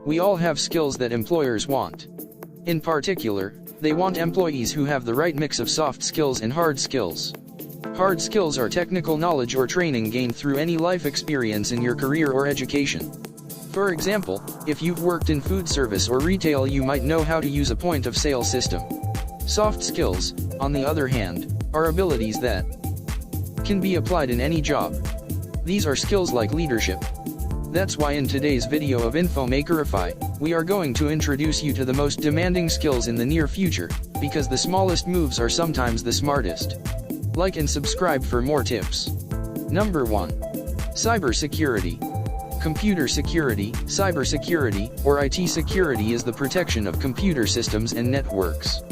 We all have skills that employers want. In particular, they want employees who have the right mix of soft skills and hard skills. Hard skills are technical knowledge or training gained through any life experience in your career or education. For example, if you've worked in food service or retail, you might know how to use a point-of-sale system. Soft skills, on the other hand, are abilities that can be applied in any job. These are skills like leadership. That's why in today's video of infomakerify, we are going to introduce you to the most demanding skills in the near future, because the smallest moves are sometimes the smartest. Like and subscribe for more tips. Number 1. Cybersecurity. Computer security, cybersecurity, or IT security is the protection of computer systems and networks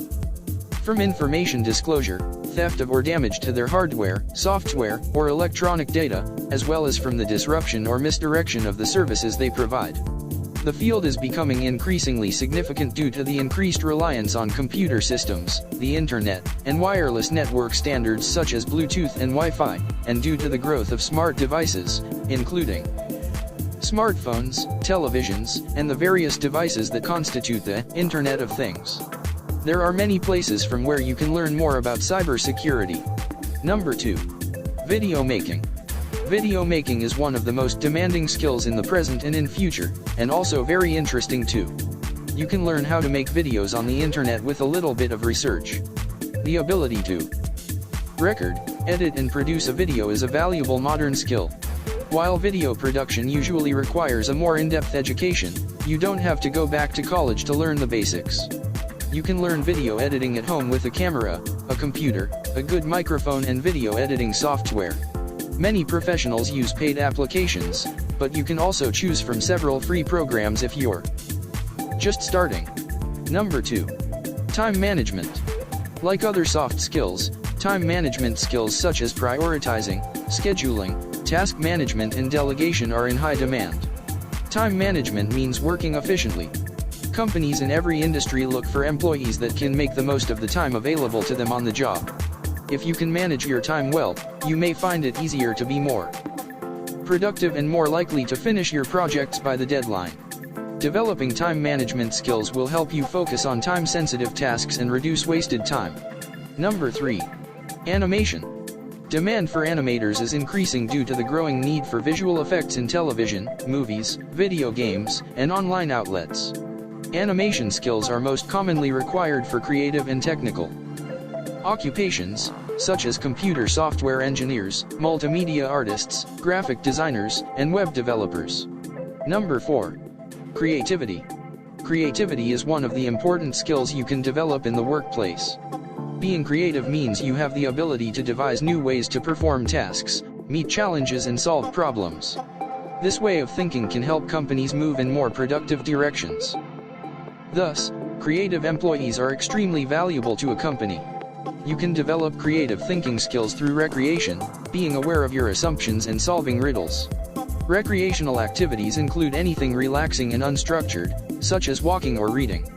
from information disclosure, theft of or damage to their hardware, software, or electronic data, as well as from the disruption or misdirection of the services they provide. The field is becoming increasingly significant due to the increased reliance on computer systems, the internet, and wireless network standards such as Bluetooth and Wi-Fi, and due to the growth of smart devices, including smartphones, televisions, and the various devices that constitute the Internet of Things. There are many places from where you can learn more about cybersecurity. Number 2. Video making. Video making is one of the most demanding skills in the present and in future, and also very interesting too. You can learn how to make videos on the internet with a little bit of research. The ability to record, edit and produce a video is a valuable modern skill. While video production usually requires a more in-depth education, you don't have to go back to college to learn the basics. You can learn video editing at home with a camera, a computer, a good microphone and video editing software. Many professionals use paid applications, but you can also choose from several free programs if you're just starting. Number 2. Time management. Like other soft skills, time management skills such as prioritizing, scheduling, task management and delegation are in high demand. Time management means working efficiently. Companies in every industry look for employees that can make the most of the time available to them on the job. If you can manage your time well, you may find it easier to be more productive and more likely to finish your projects by the deadline. Developing time management skills will help you focus on time-sensitive tasks and reduce wasted time. Number 3. Animation. Demand for animators is increasing due to the growing need for visual effects in television, movies, video games, and online outlets. Animation skills are most commonly required for creative and technical occupations, such as computer software engineers, multimedia artists, graphic designers, and web developers. Number 4. Creativity. Creativity is one of the important skills you can develop in the workplace. Being creative means you have the ability to devise new ways to perform tasks, meet challenges and solve problems. This way of thinking can help companies move in more productive directions. Thus, creative employees are extremely valuable to a company. You can develop creative thinking skills through recreation, being aware of your assumptions and solving riddles. Recreational activities include anything relaxing and unstructured, such as walking or reading.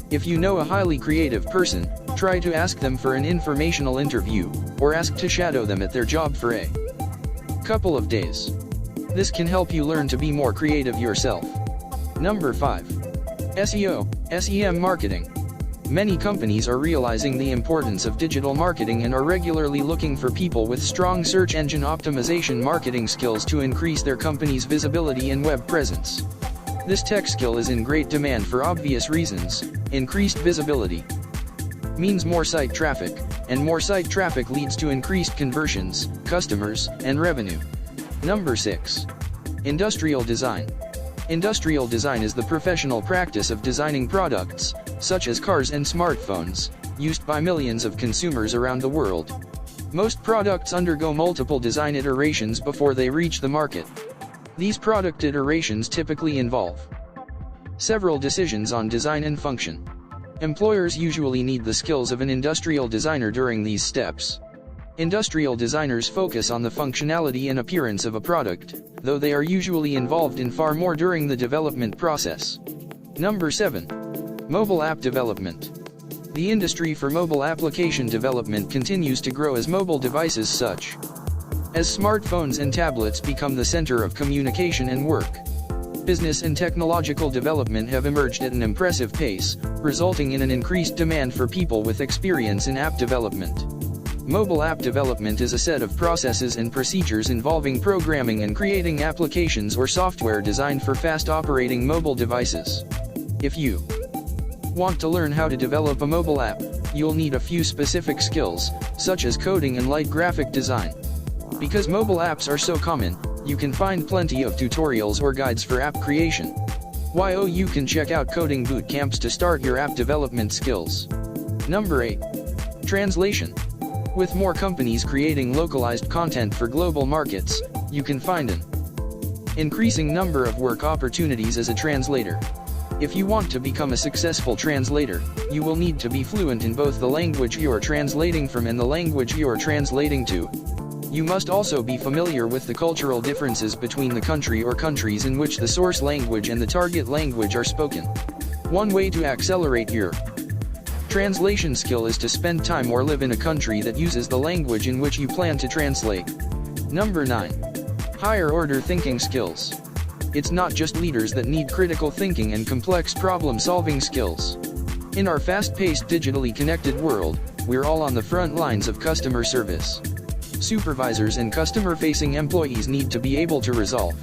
If you know a highly creative person, try to ask them for an informational interview, or ask to shadow them at their job for a couple of days. This can help you learn to be more creative yourself. Number 5. SEO, SEM marketing. Many companies are realizing the importance of digital marketing and are regularly looking for people with strong search engine optimization marketing skills to increase their company's visibility and web presence. This tech skill is in great demand for obvious reasons. Increased visibility means more site traffic, and more site traffic leads to increased conversions, customers, and revenue. Number 6. Industrial design. Industrial design is the professional practice of designing products, such as cars and smartphones, used by millions of consumers around the world. Most products undergo multiple design iterations before they reach the market. These product iterations typically involve several decisions on design and function. Employers usually need the skills of an industrial designer during these steps. Industrial designers focus on the functionality and appearance of a product, though they are usually involved in far more during the development process. Number 7. Mobile app development. The industry for mobile application development continues to grow as mobile devices such as smartphones and tablets become the center of communication and work. Business and technological development have emerged at an impressive pace, resulting in an increased demand for people with experience in app development. Mobile app development is a set of processes and procedures involving programming and creating applications or software designed for fast-operating mobile devices. If you want to learn how to develop a mobile app, you'll need a few specific skills, such as coding and light graphic design. Because mobile apps are so common, you can find plenty of tutorials or guides for app creation. You can check out coding boot camps to start your app development skills. Number 8. Translation. With more companies creating localized content for global markets, you can find an increasing number of work opportunities as a translator. If you want to become a successful translator, you will need to be fluent in both the language you are translating from and the language you are translating to. You must also be familiar with the cultural differences between the country or countries in which the source language and the target language are spoken. One way to accelerate your translation skill is to spend time or live in a country that uses the language in which you plan to translate. Number 9. Higher order thinking skills. It's not just leaders that need critical thinking and complex problem-solving skills. In our fast-paced, digitally connected world, we're all on the front lines of customer service. Supervisors and customer-facing employees need to be able to resolve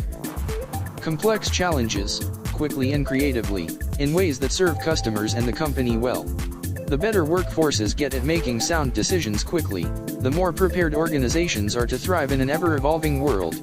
complex challenges, quickly and creatively, in ways that serve customers and the company well. The better workforces get at making sound decisions quickly, the more prepared organizations are to thrive in an ever-evolving world.